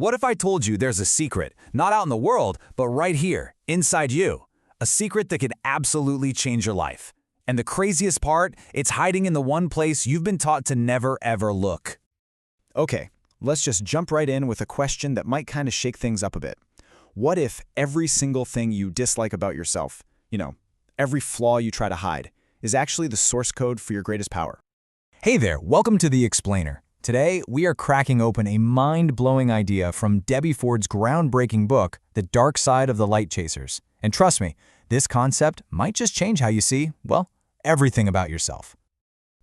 What if I told you there's a secret, not out in the world, but right here, inside you? A secret that could absolutely change your life. And the craziest part, it's hiding in the one place you've been taught to never ever look. Okay, let's just jump right in with a question that might kind of shake things up a bit. What if every single thing you dislike about yourself, every flaw you try to hide, is actually the source code for your greatest power? Hey there, welcome to The Explainer. Today, we are cracking open a mind-blowing idea from Debbie Ford's groundbreaking book, The Dark Side of the Light Chasers. And trust me, this concept might just change how you see, well, everything about yourself.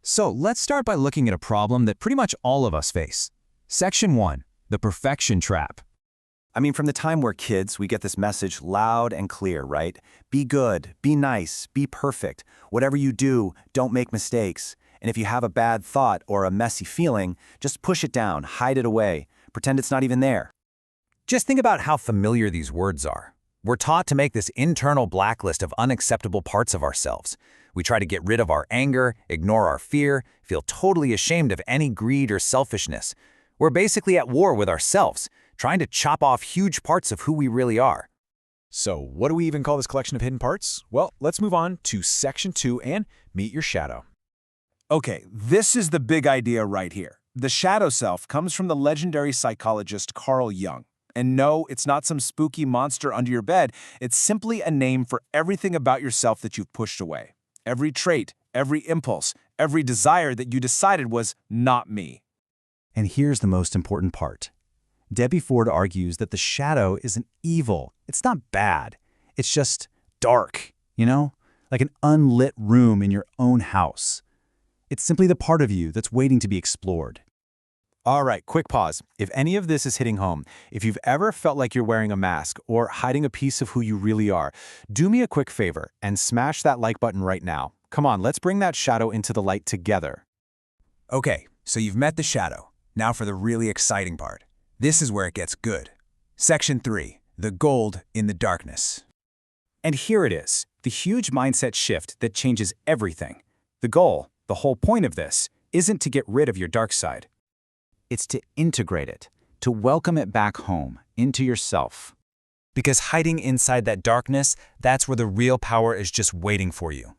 So let's start by looking at a problem that pretty much all of us face. Section 1, the perfection trap. From the time we're kids, we get this message loud and clear, right? Be good, be nice, be perfect. Whatever you do, don't make mistakes. And if you have a bad thought or a messy feeling, just push it down, hide it away, pretend it's not even there. Just think about how familiar these words are. We're taught to make this internal blacklist of unacceptable parts of ourselves. We try to get rid of our anger, ignore our fear, feel totally ashamed of any greed or selfishness. We're basically at war with ourselves, trying to chop off huge parts of who we really are. So what do we even call this collection of hidden parts? Well, let's move on to Section 2 and meet your shadow. Okay, this is the big idea right here. The shadow self comes from the legendary psychologist Carl Jung. And no, it's not some spooky monster under your bed. It's simply a name for everything about yourself that you've pushed away. Every trait, every impulse, every desire that you decided was not me. And here's the most important part. Debbie Ford argues that the shadow isn't evil. It's not bad. It's just dark, like an unlit room in your own house. It's simply the part of you that's waiting to be explored. All right, quick pause. If any of this is hitting home, if you've ever felt like you're wearing a mask or hiding a piece of who you really are, do me a quick favor and smash that like button right now. Come on, let's bring that shadow into the light together. Okay, so you've met the shadow. Now for the really exciting part. This is where it gets good. Section 3, the gold in the darkness. And here it is, the huge mindset shift that changes everything. The goal, the whole point of this, isn't to get rid of your dark side. It's to integrate it, to welcome it back home, into yourself. Because hiding inside that darkness, that's where the real power is just waiting for you.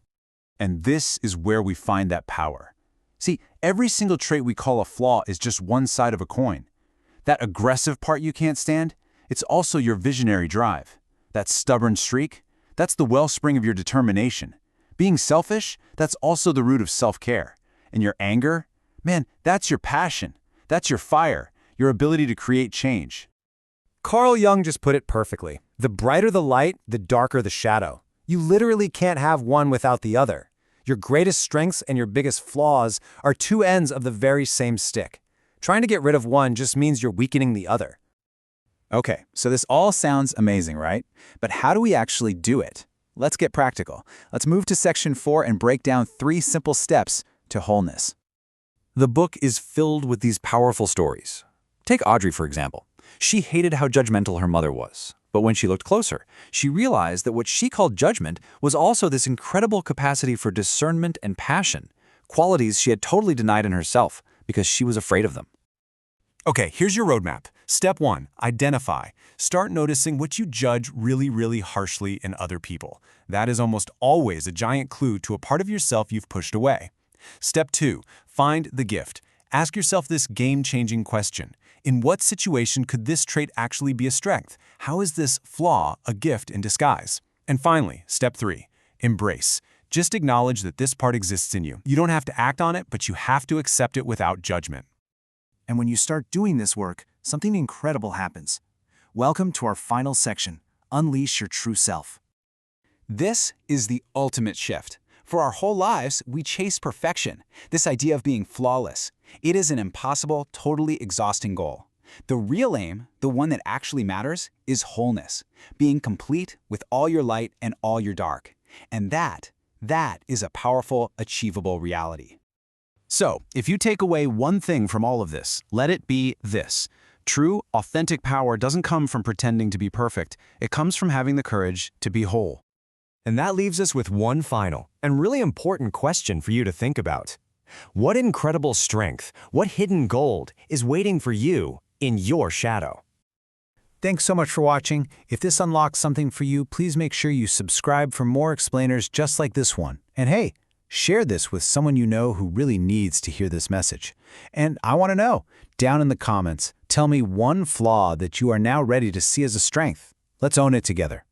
And this is where we find that power. See, every single trait we call a flaw is just one side of a coin. That aggressive part you can't stand, it's also your visionary drive. That stubborn streak, that's the wellspring of your determination. Being selfish, that's also the root of self-care. And your anger, man, that's your passion. That's your fire, your ability to create change. Carl Jung just put it perfectly. The brighter the light, the darker the shadow. You literally can't have one without the other. Your greatest strengths and your biggest flaws are two ends of the very same stick. Trying to get rid of one just means you're weakening the other. Okay, so this all sounds amazing, right? But how do we actually do it? Let's get practical. Let's move to Section 4 and break down 3 simple steps to wholeness. The book is filled with these powerful stories. Take Audrey, for example. She hated how judgmental her mother was. But when she looked closer, she realized that what she called judgment was also this incredible capacity for discernment and passion, qualities she had totally denied in herself because she was afraid of them. Okay, here's your roadmap. Step 1, identify. Start noticing what you judge really, really harshly in other people. That is almost always a giant clue to a part of yourself you've pushed away. Step 2, find the gift. Ask yourself this game-changing question. In what situation could this trait actually be a strength? How is this flaw a gift in disguise? And finally, step 3, embrace. Just acknowledge that this part exists in you. You don't have to act on it, but you have to accept it without judgment. And when you start doing this work, something incredible happens. Welcome to our final section, Unleash Your True Self. This is the ultimate shift. For our whole lives, we chase perfection, this idea of being flawless. It is an impossible, totally exhausting goal. The real aim, the one that actually matters, is wholeness, being complete with all your light and all your dark. And that is a powerful, achievable reality. So, if you take away one thing from all of this, let it be this. True, authentic power doesn't come from pretending to be perfect. It comes from having the courage to be whole. And that leaves us with one final and really important question for you to think about. What incredible strength, what hidden gold is waiting for you in your shadow? Thanks so much for watching. If this unlocks something for you, please make sure you subscribe for more explainers just like this one. And hey, share this with someone you know who really needs to hear this message. And I want to know, down in the comments, tell me one flaw that you are now ready to see as a strength. Let's own it together.